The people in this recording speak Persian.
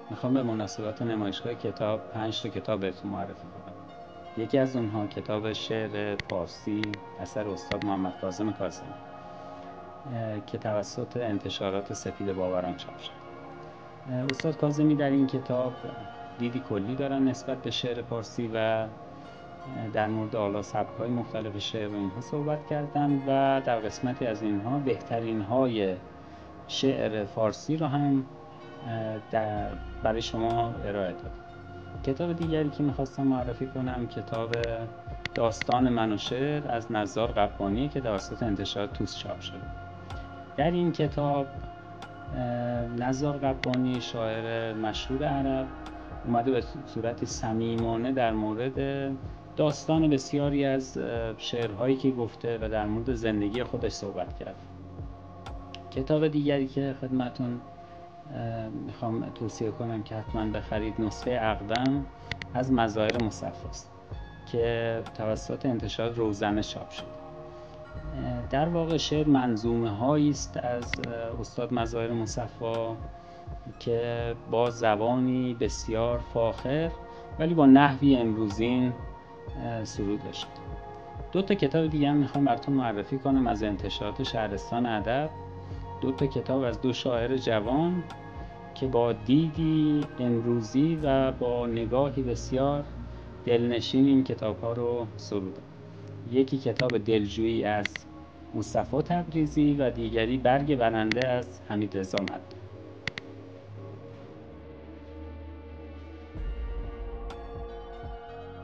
میخوام به مناسبت نمایشگاه کتاب 5 تا کتاب بهتون معرفی کنم. یکی از اونها کتاب شعر فارسی اثر استاد محمد کاظم کاظمی که توسط انتشارات سپید باوران چاپ شد. استاد کاظمی در این کتاب دیدی کلی دارن نسبت به شعر فارسی و در مورد حالا سبک‌های مختلف شعر و اینها صحبت کردن و در قسمتی از اینها بهترین های شعر فارسی رو هم برای شما ارائه داد. کتاب دیگری که میخواستم معرفی کنم کتاب داستان من و شعر از نزار قبانی که توسط انتشارات توس چاپ شده. در این کتاب نزار قبانی شاعر مشهور عرب اومده به صورت صمیمانه در مورد داستان بسیاری از شعرهایی که گفته و در مورد زندگی خودش صحبت کرد. کتاب دیگری که خدمتون میخوام توصیه کنم که حتما بخرید نسخه اقدم از مظاهر مصفا است که توسط انتشارات روزنه چاپ شد. در واقع شعر منظومه هایی است از استاد مظاهر مصفا که با زبانی بسیار فاخر ولی با نحوی امروزین سروده شد. 2 تا کتاب دیگه هم میخوام براتون معرفی کنم از انتشارات شهرستان ادب. 2 تا کتاب از 2 شاعر جوان که با دیدی امروزی و با نگاهی بسیار دلنشین این کتاب‌ها رو سرودن. یکی کتاب دلجویی از مصطفی تبریزی و دیگری برگ برنده از حمیدرضا مدنی.